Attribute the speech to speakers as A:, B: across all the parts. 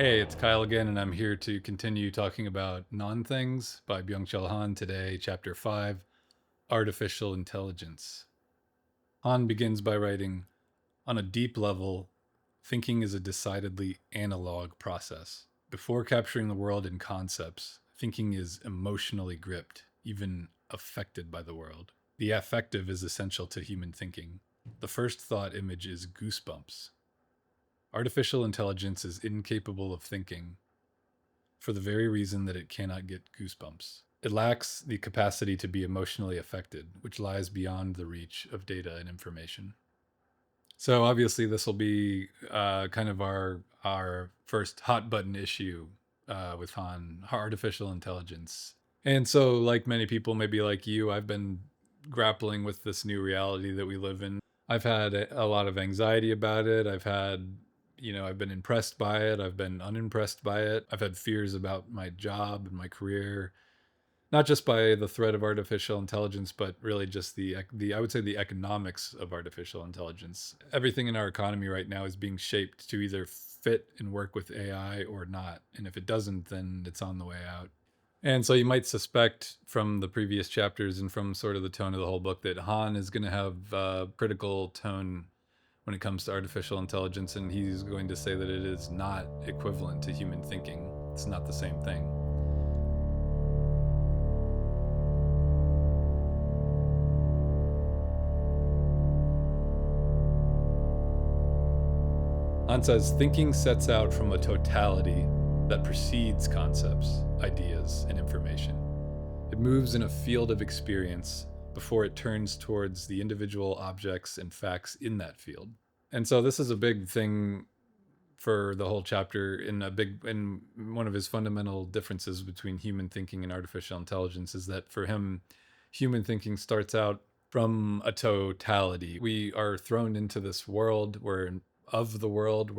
A: Hey, it's Kyle again, and I'm here to continue talking about Non-Things by Byung-Chul Han today, Chapter 5, Artificial Intelligence. Han begins by writing, on a deep level, thinking is a decidedly analog process. Before capturing the world in concepts, thinking is emotionally gripped, even affected by the world. The affective is essential to human thinking. The first thought image is goosebumps. Artificial intelligence is incapable of thinking for the very reason that it cannot get goosebumps. It lacks the capacity to be emotionally affected, which lies beyond the reach of data and information. So obviously, this will be kind of our first hot button issue with Han, artificial intelligence. And so, like many people, maybe like you, I've been grappling with this new reality that we live in. I've had a lot of anxiety about it. I've been impressed by it. I've been unimpressed by it. I've had fears about my job and my career, not just by the threat of artificial intelligence, but really just the I would say the economics of artificial intelligence. Everything in our economy right now is being shaped to either fit and work with AI or not. And if it doesn't, then it's on the way out. And so you might suspect from the previous chapters and from sort of the tone of the whole book that Han is going to have a critical tone when it comes to artificial intelligence, and he's going to say that it is not equivalent to human thinking. It's not the same thing. Han says, thinking sets out from a totality that precedes concepts, ideas, and information. It moves in a field of experience before it turns towards the individual objects and facts in that field. And so this is a big thing for the whole chapter in one of his fundamental differences between human thinking and artificial intelligence is that for him, human thinking starts out from a totality. We are thrown into this world. We're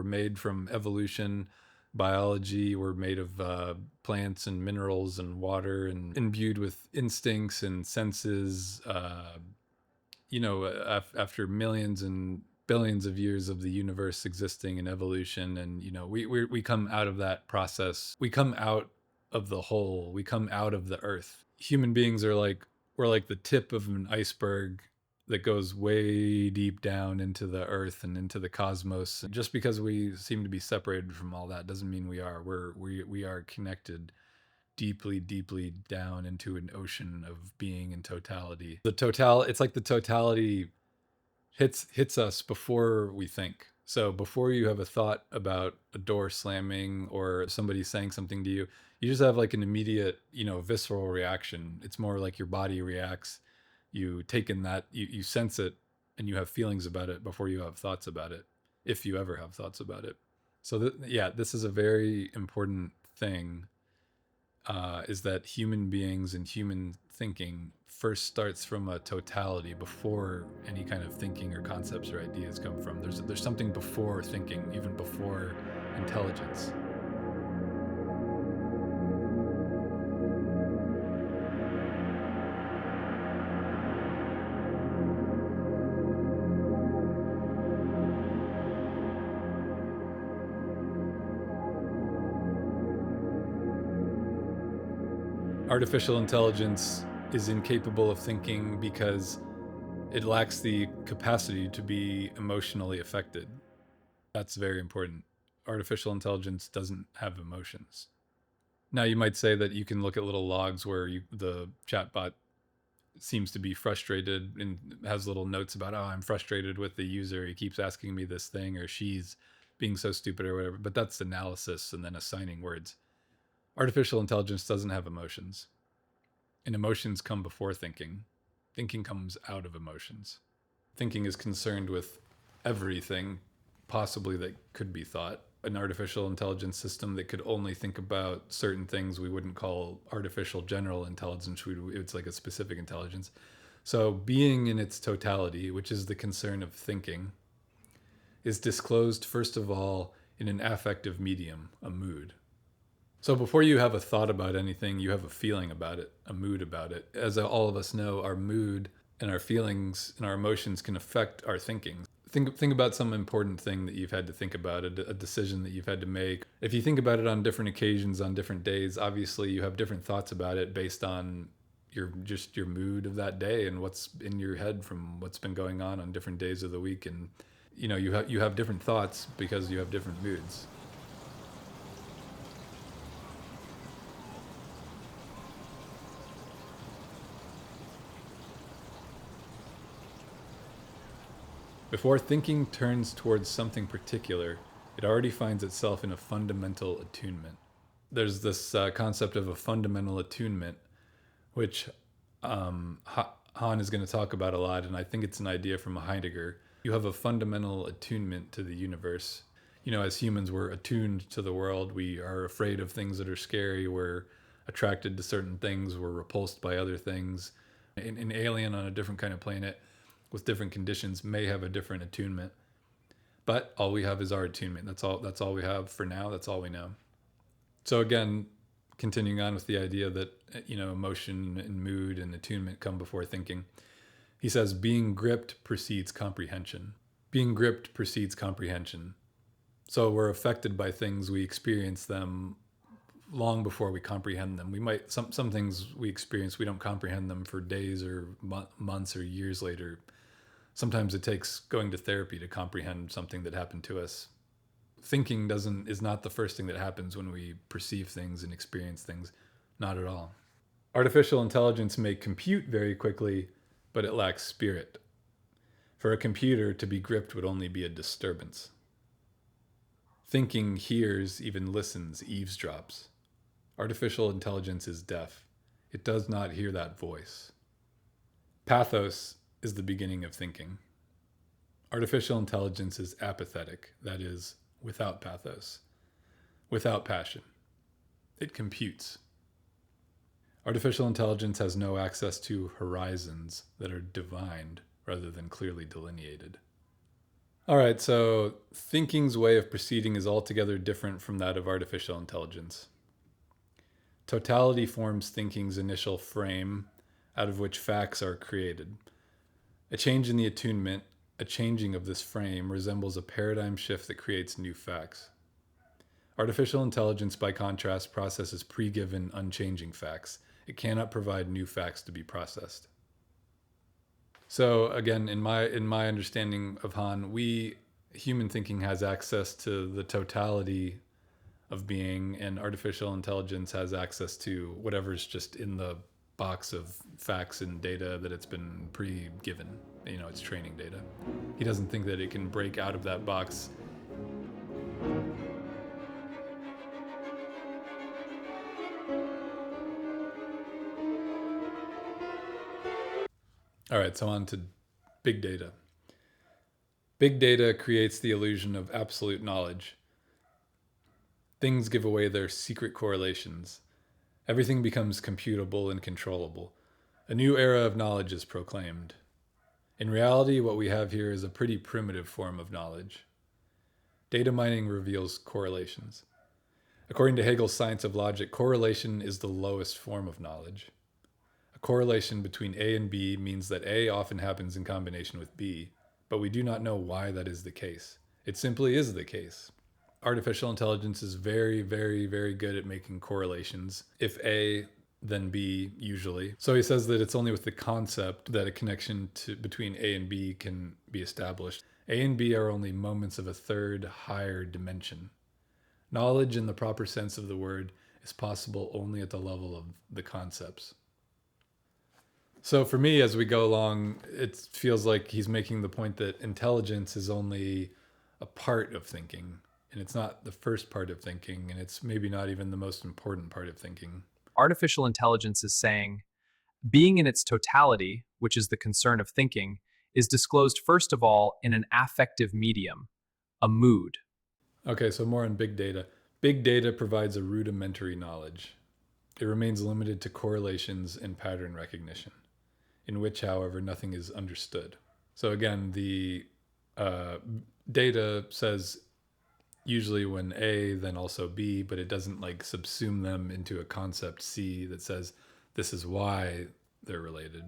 A: made from evolution, biology. We're made of plants and minerals and water and imbued with instincts and senses. After millions and billions of years of the universe existing and evolution, and we come out of that process. We come out of the whole. We come out of the earth. Human beings are like we're like the tip of an iceberg that goes way deep down into the earth and into the cosmos. Just because we seem to be separated from all that doesn't mean we are. We are connected deeply, deeply down into an ocean of being and totality. It's like the totality hits us before we think. So before you have a thought about a door slamming or somebody saying something to you, you just have like an immediate, visceral reaction. It's more like your body reacts. You take in that, you sense it, and you have feelings about it before you have thoughts about it, if you ever have thoughts about it. So this is a very important thing, is that human beings and human thinking first starts from a totality before any kind of thinking or concepts or ideas come from. There's something before thinking, even before intelligence. Artificial intelligence is incapable of thinking because it lacks the capacity to be emotionally affected. That's very important. Artificial intelligence doesn't have emotions. Now, you might say that you can look at little logs where the chatbot seems to be frustrated and has little notes about, oh, I'm frustrated with the user. He keeps asking me this thing, or she's being so stupid or whatever. But that's analysis and then assigning words. Artificial intelligence doesn't have emotions, and emotions come before thinking. Thinking comes out of emotions. Thinking is concerned with everything possibly that could be thought. An artificial intelligence system that could only think about certain things we wouldn't call artificial general intelligence. It's like a specific intelligence. So being in its totality, which is the concern of thinking, is disclosed first of all in an affective medium, a mood. So before you have a thought about anything, you have a feeling about it, a mood about it. As all of us know, our mood and our feelings and our emotions can affect our thinking. Think about some important thing that you've had to think about, a decision that you've had to make. If you think about it on different occasions, on different days, obviously you have different thoughts about it based on your mood of that day and what's in your head from what's been going on different days of the week. And you have different thoughts because you have different moods. Before thinking turns towards something particular, it already finds itself in a fundamental attunement. There's this concept of a fundamental attunement, which Han is going to talk about a lot, and I think it's an idea from Heidegger. You have a fundamental attunement to the universe. As humans, we're attuned to the world. We are afraid of things that are scary. We're attracted to certain things. We're repulsed by other things. An alien on a different kind of planet with different conditions may have a different attunement, but all we have is our attunement. That's all we have for now. That's all we know. So again, continuing on with the idea that emotion and mood and attunement come before thinking, he says being gripped precedes comprehension. Being gripped precedes comprehension. So we're affected by things, we experience them long before we comprehend them. We might some things we experience, we don't comprehend them for days or months or years later. Sometimes it takes going to therapy to comprehend something that happened to us. Thinking is not the first thing that happens when we perceive things and experience things. Not at all. Artificial intelligence may compute very quickly, but it lacks spirit. For a computer to be gripped would only be a disturbance. Thinking hears, even listens, eavesdrops. Artificial intelligence is deaf. It does not hear that voice. Pathos is the beginning of thinking. Artificial intelligence is apathetic, that is, without pathos, without passion. It computes. Artificial intelligence has no access to horizons that are divined rather than clearly delineated. All right, so thinking's way of proceeding is altogether different from that of artificial intelligence. Totality forms thinking's initial frame out of which facts are created. A change in the attunement, a changing of this frame, resembles a paradigm shift that creates new facts. Artificial intelligence, by contrast, processes pre-given, unchanging facts. It cannot provide new facts to be processed. So again, in my understanding of Han, human thinking has access to the totality of being, and artificial intelligence has access to whatever's just in the box of facts and data that it's been pre-given. It's training data. He doesn't think that it can break out of that box. All right, so on to big data. Big data creates the illusion of absolute knowledge. Things give away their secret correlations. Everything becomes computable and controllable. A new era of knowledge is proclaimed. In reality, what we have here is a pretty primitive form of knowledge. Data mining reveals correlations. According to Hegel's science of logic, correlation is the lowest form of knowledge. A correlation between A and B means that A often happens in combination with B, but we do not know why that is the case. It simply is the case. Artificial intelligence is very, very, very good at making correlations. If A, then B, usually. So he says that it's only with the concept that a connection between A and B can be established. A and B are only moments of a third, higher dimension. Knowledge in the proper sense of the word is possible only at the level of the concepts. So for me, as we go along, it feels like he's making the point that intelligence is only a part of thinking, and it's not the first part of thinking, and it's maybe not even the most important part of thinking.
B: Artificial intelligence is saying, being in its totality, which is the concern of thinking, is disclosed first of all in an affective medium, a mood.
A: Okay, so more on big data. Big data provides a rudimentary knowledge. It remains limited to correlations and pattern recognition, in which, however, nothing is understood. So again, the data says usually when A, then also B, but it doesn't subsume them into a concept C that says this is why they're related.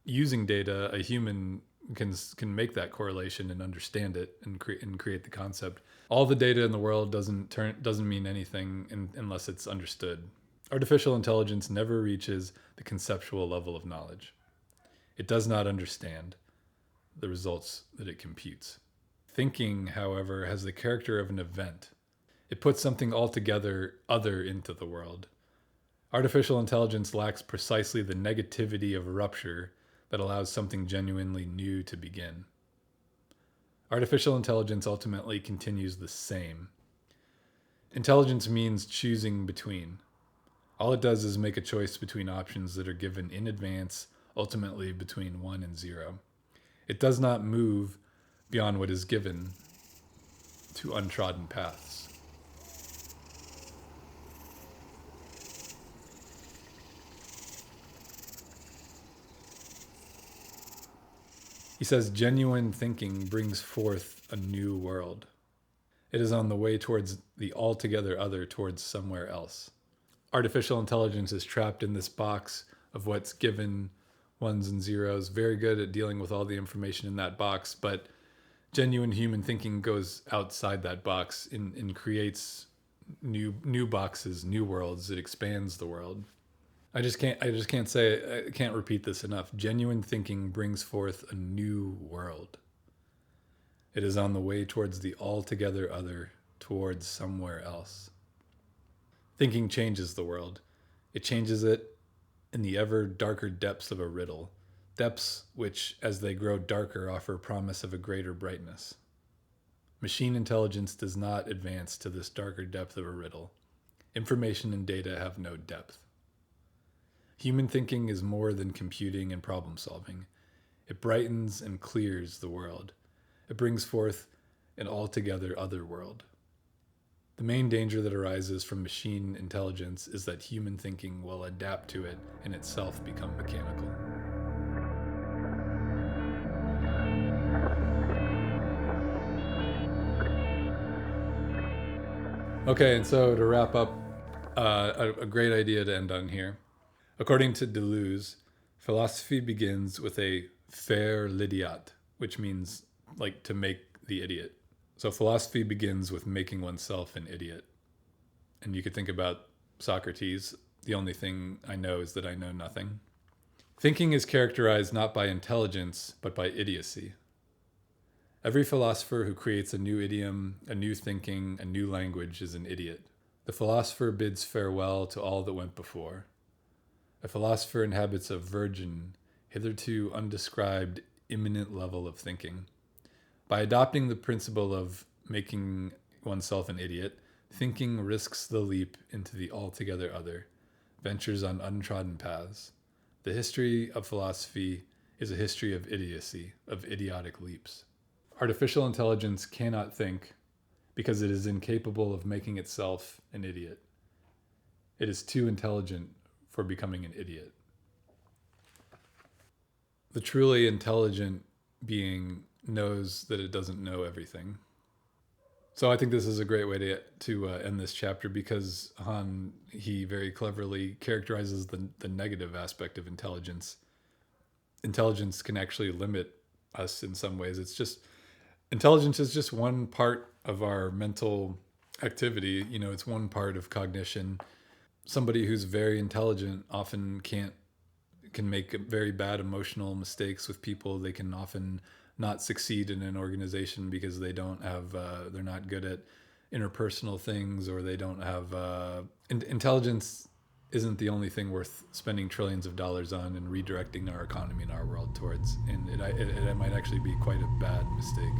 A: Using data, a human can make that correlation and understand it and create the concept. All the data in the world doesn't mean anything unless it's understood. Artificial intelligence never reaches the conceptual level of knowledge. It does not understand the results that it computes. Thinking, however, has the character of an event. It puts something altogether other into the world. Artificial intelligence lacks precisely the negativity of rupture that allows something genuinely new to begin. Artificial intelligence ultimately continues the same. Intelligence means choosing between. All it does is make a choice between options that are given in advance, ultimately between 1 and 0. It does not move beyond what is given to untrodden paths. He says, genuine thinking brings forth a new world. It is on the way towards the altogether other, towards somewhere else. Artificial intelligence is trapped in this box of what's given, ones and zeros, very good at dealing with all the information in that box, but genuine human thinking goes outside that box and creates new boxes, new worlds. It expands the world. I just can't repeat this enough. Genuine thinking brings forth a new world. It is on the way towards the altogether other, towards somewhere else. Thinking changes the world. It changes it in the ever darker depths of a riddle, depths which, as they grow darker, offer promise of a greater brightness. Machine intelligence does not advance to this darker depth of a riddle. Information and data have no depth. Human thinking is more than computing and problem solving. It brightens and clears the world. It brings forth an altogether other world. The main danger that arises from machine intelligence is that human thinking will adapt to it and itself become mechanical. Okay, and so to wrap up, a great idea to end on here. According to Deleuze, philosophy begins with a faire l'idiot, which means like to make the idiot. So philosophy begins with making oneself an idiot. And you could think about Socrates. The only thing I know is that I know nothing. Thinking is characterized not by intelligence, but by idiocy. Every philosopher who creates a new idiom, a new thinking, a new language is an idiot. The philosopher bids farewell to all that went before. A philosopher inhabits a virgin, hitherto undescribed, imminent level of thinking. By adopting the principle of making oneself an idiot, thinking risks the leap into the altogether other, ventures on untrodden paths. The history of philosophy is a history of idiocy, of idiotic leaps. Artificial intelligence cannot think because it is incapable of making itself an idiot. It is too intelligent for becoming an idiot. The truly intelligent being knows that it doesn't know everything. So I think this is a great way to end this chapter, because Han, he very cleverly characterizes the negative aspect of intelligence. Intelligence can actually limit us in some ways. Intelligence is just one part of our mental activity. It's one part of cognition. Somebody who's very intelligent often can make very bad emotional mistakes with people. They can often not succeed in an organization because they don't have, they're not good at interpersonal things, or they don't have, intelligence isn't the only thing worth spending trillions of dollars on and redirecting our economy and our world towards. And it might actually be quite a bad mistake.